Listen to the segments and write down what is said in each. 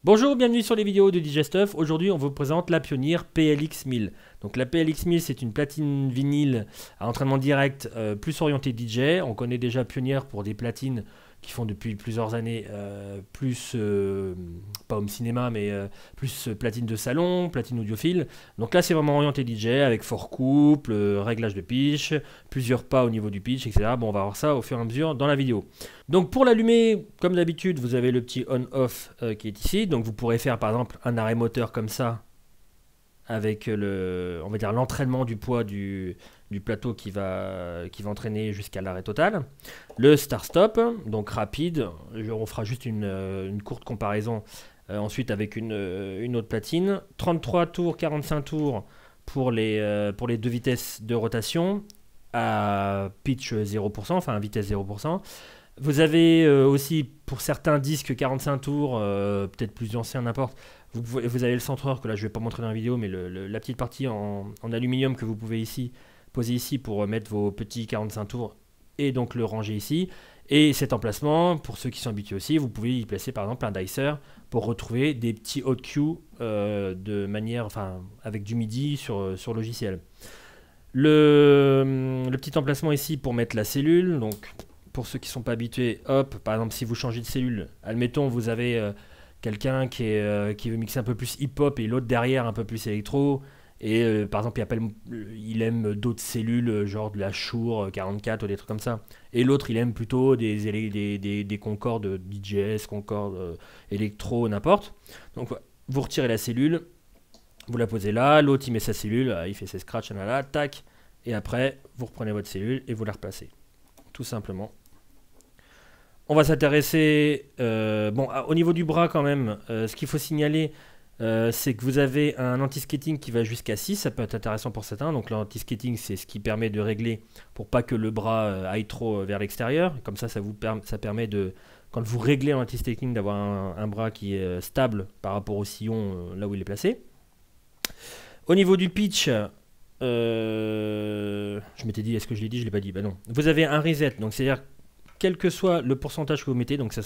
Bonjour, bienvenue sur les vidéos de DJ Stuff. Aujourd'hui, on vous présente la Pioneer PLX 1000. Donc la PLX 1000, c'est une platine vinyle à entraînement direct plus orientée DJ. On connaît déjà Pioneer pour des platines qui font depuis plusieurs années plus, pas home cinéma, mais plus platine de salon, platine audiophile. Donc là, c'est vraiment orienté DJ avec fort couple, réglage de pitch, plusieurs pas au niveau du pitch, etc. Bon, on va voir ça au fur et à mesure dans la vidéo. Donc pour l'allumer, comme d'habitude, vous avez le petit on-off qui est ici. Donc vous pourrez faire par exemple un arrêt moteur comme ça, avec on va dire l'entraînement du poids du plateau qui va entraîner jusqu'à l'arrêt total. Le start-stop, donc rapide, on fera juste une courte comparaison ensuite avec une autre platine. 33 tours, 45 tours pour les deux vitesses de rotation à pitch 0%, enfin vitesse 0%. Vous avez aussi pour certains disques 45 tours, peut-être plus anciens, n'importe. Vous avez le centreur que là je ne vais pas montrer dans la vidéo, mais la petite partie en aluminium que vous pouvez poser ici pour mettre vos petits 45 tours et donc le ranger ici. Et cet emplacement, pour ceux qui sont habitués aussi, vous pouvez y placer par exemple un dicer pour retrouver des petits hot cues de manière, enfin avec du MIDI sur logiciel. Le petit emplacement ici pour mettre la cellule, donc pour ceux qui ne sont pas habitués, hop, par exemple si vous changez de cellule, admettons vous avez quelqu'un qui veut mixer un peu plus hip-hop et l'autre derrière un peu plus électro, et par exemple il aime d'autres cellules, genre de la Shure 44 ou des trucs comme ça, et l'autre il aime plutôt des Concorde DJs, Concorde électro, n'importe. Donc vous retirez la cellule, vous la posez là, l'autre il met sa cellule, il fait ses scratchs, là, tac, et après vous reprenez votre cellule et vous la replacez, tout simplement. On va s'intéresser, au niveau du bras quand même, ce qu'il faut signaler, c'est que vous avez un anti-skating qui va jusqu'à 6, ça peut être intéressant pour certains. Donc l'anti-skating, c'est ce qui permet de régler pour pas que le bras aille trop vers l'extérieur. Comme ça, ça permet de, quand vous réglez l'anti-skating, d'avoir un bras qui est stable par rapport au sillon là où il est placé. Au niveau du pitch, je m'étais dit, est-ce que je l'ai dit? Je l'ai pas dit, bah non. Vous avez un reset, donc c'est-à-dire quel que soit le pourcentage que vous mettez, donc ça,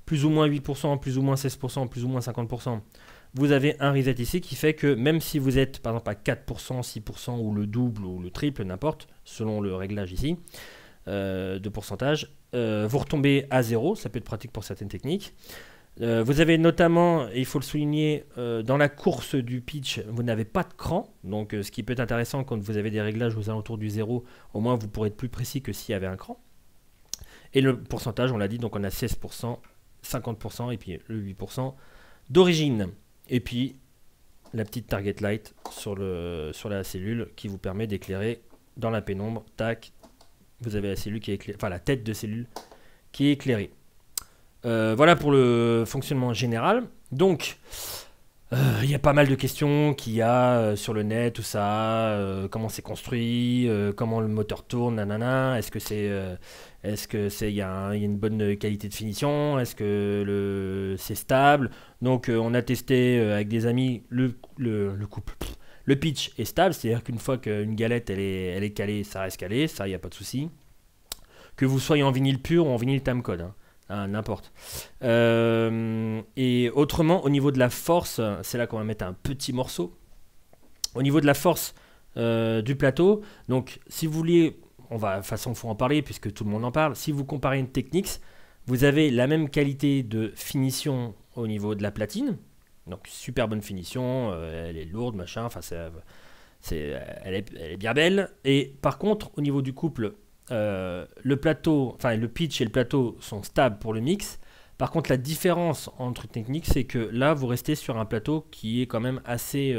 plus ou moins 8%, plus ou moins 16%, plus ou moins 50%, vous avez un reset ici qui fait que même si vous êtes par exemple à 4%, 6% ou le double ou le triple, n'importe, selon le réglage ici de pourcentage, vous retombez à 0, ça peut être pratique pour certaines techniques. Vous avez notamment, et il faut le souligner, dans la course du pitch, vous n'avez pas de cran, donc ce qui peut être intéressant quand vous avez des réglages aux alentours du 0, au moins vous pourrez être plus précis que s'il y avait un cran. Et le pourcentage, on l'a dit, donc on a 16%, 50% et puis le 8% d'origine. Et puis la petite target light sur la cellule qui vous permet d'éclairer dans la pénombre. Tac, vous avez la cellule qui est éclairée, enfin la tête de cellule qui est éclairée. Voilà pour le fonctionnement général. Donc il y a pas mal de questions qu'il y a sur le net, tout ça, comment c'est construit, comment le moteur tourne, nanana, est-ce que il y a une bonne qualité de finition, est-ce que c'est stable. Donc on a testé avec des amis le couple. Le pitch est stable, c'est-à-dire qu'une fois qu'une galette elle est calée, ça reste calé, ça il n'y a pas de souci. Que vous soyez en vinyle pur ou en vinyle timecode, hein. N'importe. Et autrement, au niveau de la force, c'est là qu'on va mettre un petit morceau. Au niveau de la force du plateau, donc si vous voulez, de toute façon, il faut en parler puisque tout le monde en parle. Si vous comparez une Technics, vous avez la même qualité de finition au niveau de la platine. Donc super bonne finition, elle est lourde, machin, enfin elle est bien belle. Et par contre, au niveau du couple, le plateau, enfin le pitch et le plateau sont stables pour le mix. Par contre, la différence entre Technics, c'est que là, vous restez sur un plateau qui est quand même assez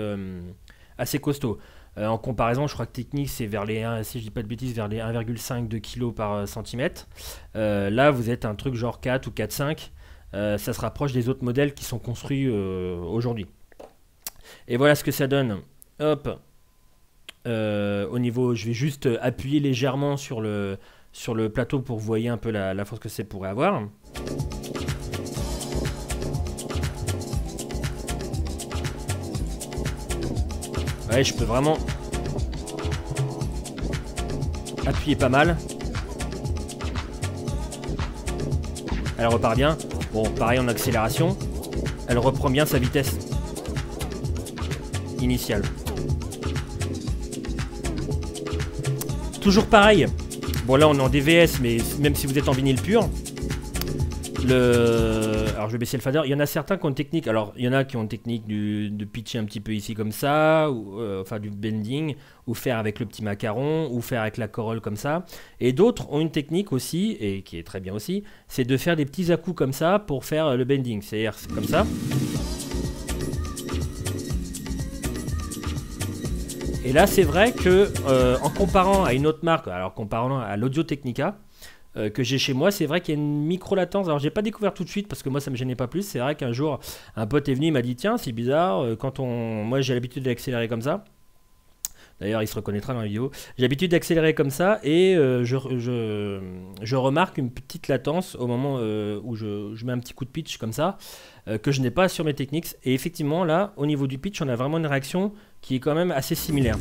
costaud. En comparaison, je crois que Technics, c'est vers les 1, si je dis pas de bêtises, vers les 1,5 kg par centimètre. Là, vous êtes un truc genre 4 ou 4,5. Ça se rapproche des autres modèles qui sont construits aujourd'hui. Et voilà ce que ça donne. Hop. Au niveau, je vais juste appuyer légèrement sur le plateau pour que vous voyez un peu la force que ça pourrait avoir. Ouais, je peux vraiment appuyer pas mal. Elle repart bien. Bon, pareil en accélération. elle reprend bien sa vitesse initiale. Toujours pareil. Bon là on est en DVS, mais même si vous êtes en vinyle pur, alors je vais baisser le fader. Il y en a certains qui ont une technique. Alors il y en a qui ont une technique de pitcher un petit peu ici comme ça, ou enfin du bending, ou faire avec le petit macaron, ou faire avec la corolle comme ça. Et d'autres ont une technique aussi, et qui est très bien aussi, c'est de faire des petits à-coups comme ça pour faire le bending. C'est-à-dire comme ça. Et là c'est vrai que en comparant à une autre marque, alors comparant à l'Audio-Technica, que j'ai chez moi, c'est vrai qu'il y a une micro-latence. Alors j'ai pas découvert tout de suite parce que moi ça me gênait pas plus. C'est vrai qu'un jour un pote est venu, il m'a dit tiens c'est bizarre, moi j'ai l'habitude d'accélérer comme ça. D'ailleurs il se reconnaîtra dans la vidéo. J'ai l'habitude d'accélérer comme ça et je remarque une petite latence au moment où je mets un petit coup de pitch comme ça, que je n'ai pas sur mes Technics. Et effectivement là au niveau du pitch on a vraiment une réaction qui est quand même assez similaire.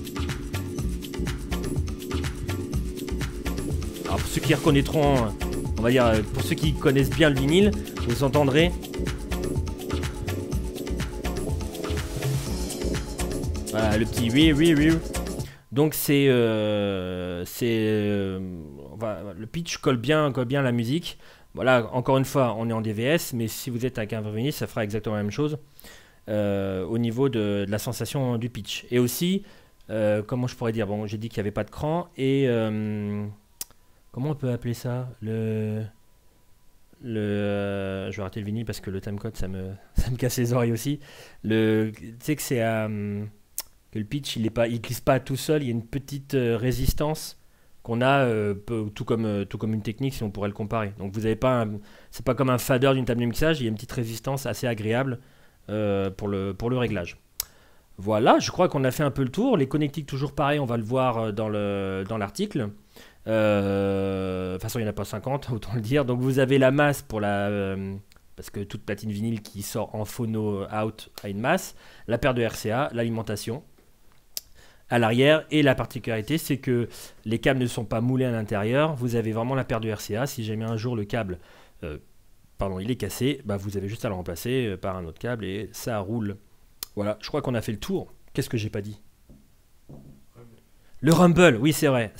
Alors pour ceux qui reconnaîtront, on va dire, pour ceux qui connaissent bien le vinyle, vous entendrez. Voilà, le petit oui, oui, oui. Donc c'est, le pitch colle bien à la musique. Voilà, encore une fois, on est en DVS, mais si vous êtes avec un vrai vinyle, ça fera exactement la même chose au niveau de la sensation du pitch. Et aussi, comment je pourrais dire, bon, j'ai dit qu'il n'y avait pas de cran et comment on peut appeler ça? Je vais arrêter le vinyle parce que le timecode ça me casse les oreilles aussi. Tu sais que c'est que le pitch il glisse pas tout seul, il y a une petite résistance qu'on a tout comme une technique si on pourrait le comparer. Donc vous avez pas c'est pas comme un fader d'une table de mixage, il y a une petite résistance assez agréable pour le réglage. Voilà, je crois qu'on a fait un peu le tour. Les connectiques toujours pareil, on va le voir dans l'article. De toute façon il n'y en a pas 50 autant le dire. Donc vous avez la masse pour parce que toute platine vinyle qui sort en phono out a une masse, la paire de RCA, l'alimentation à l'arrière, et la particularité c'est que les câbles ne sont pas moulés à l'intérieur. Vous avez vraiment la paire de RCA. Si jamais un jour le câble il est cassé, bah, vous avez juste à le remplacer par un autre câble et ça roule. Voilà, je crois qu'on a fait le tour. Qu'est-ce que j'ai pas dit? Le rumble, oui c'est vrai.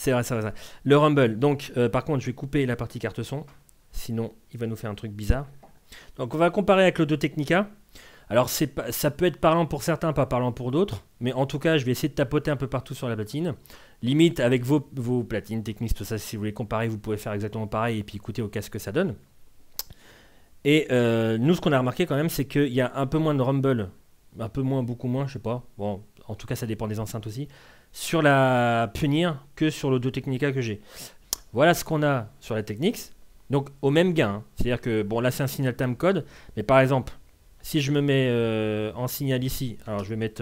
Le rumble, donc par contre je vais couper la partie carte son, sinon il va nous faire un truc bizarre. Donc on va comparer avec l'Audio-Technica. Alors ça peut être parlant pour certains, pas parlant pour d'autres, mais en tout cas je vais essayer de tapoter un peu partout sur la platine. Limite avec vos platines Technics, tout ça, si vous voulez comparer, vous pouvez faire exactement pareil et puis écouter au cas ce que ça donne. Et nous ce qu'on a remarqué quand même, c'est qu'il y a un peu moins de rumble, un peu moins, beaucoup moins, je sais pas. Bon, en tout cas ça dépend des enceintes aussi. Sur la Pioneer que sur l'Audio-Technica que j'ai. Voilà ce qu'on a sur la Technics. Donc au même gain. Hein. C'est-à-dire que, bon là c'est un signal timecode. Mais par exemple, si je me mets en signal ici. Alors je vais mettre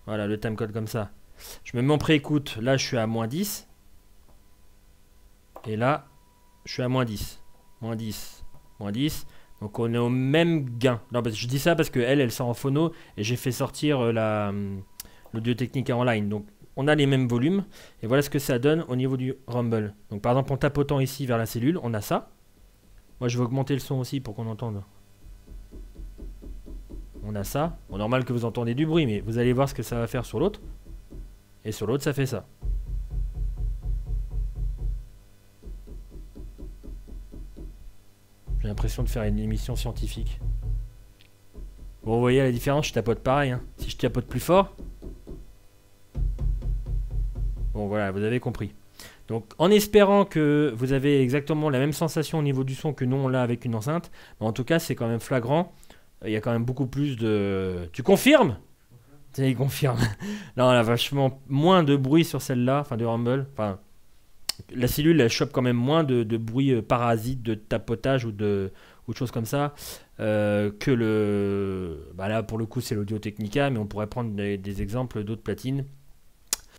voilà, le timecode comme ça. Je me mets en préécoute. Là je suis à moins 10. Et là je suis à moins 10. Moins 10. Moins 10. Donc on est au même gain. Non, je dis ça parce qu'elle sort en phono. Et j'ai fait sortir l'Audio-Technica en line. Donc on a les mêmes volumes. Et voilà ce que ça donne au niveau du rumble. Donc par exemple en tapotant ici vers la cellule, on a ça. Moi je vais augmenter le son aussi pour qu'on entende. On a ça. Bon, normal que vous entendez du bruit, mais vous allez voir ce que ça va faire sur l'autre. Et sur l'autre ça fait ça. J'ai l'impression de faire une émission scientifique. Bon, vous voyez la différence, je tapote pareil. Hein. Si je tapote plus fort... Bon voilà, vous avez compris. Donc en espérant que vous avez exactement la même sensation au niveau du son que nous on l'a avec une enceinte, mais en tout cas c'est quand même flagrant. Il y a quand même beaucoup plus de... Tu confirmes? Il confirme. Non, on a vachement moins de bruit sur celle-là, enfin de rumble. Enfin, la cellule elle chope quand même moins de bruit parasite, de tapotage ou de choses comme ça que le... Bah là pour le coup c'est l'Audio-Technica, mais on pourrait prendre des exemples d'autres platines.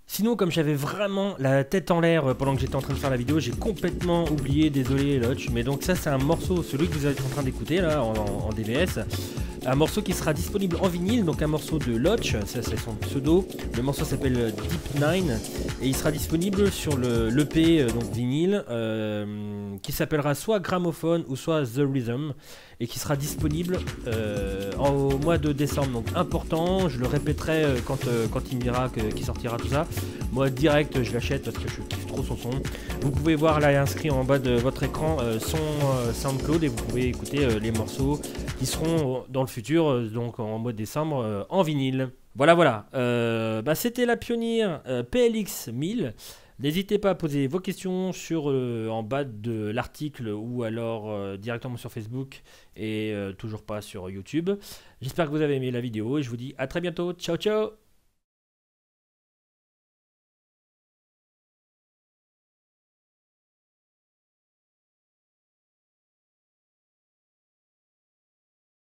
Sinon, comme j'avais vraiment la tête en l'air pendant que j'étais en train de faire la vidéo, j'ai complètement oublié, désolé Lotch, mais donc ça c'est un morceau, celui que vous êtes en train d'écouter là en DVS, un morceau qui sera disponible en vinyle, donc un morceau de Lotch, ça c'est son pseudo, le morceau s'appelle Deep 9 et il sera disponible sur l'EP donc vinyle qui s'appellera soit Gramophone ou soit The Rhythm, et qui sera disponible au mois de décembre. Donc important, je le répéterai quand il me dira qu'il sortira tout ça. Moi direct je l'achète parce que je kiffe trop son son. Vous pouvez voir là inscrit en bas de votre écran son SoundCloud, et vous pouvez écouter les morceaux qui seront dans le futur, donc en mois de décembre, en vinyle. Voilà. C'était la Pioneer PLX 1000. N'hésitez pas à poser vos questions en bas de l'article, ou alors directement sur Facebook, et toujours pas sur YouTube. J'espère que vous avez aimé la vidéo, et je vous dis à très bientôt. Ciao ciao.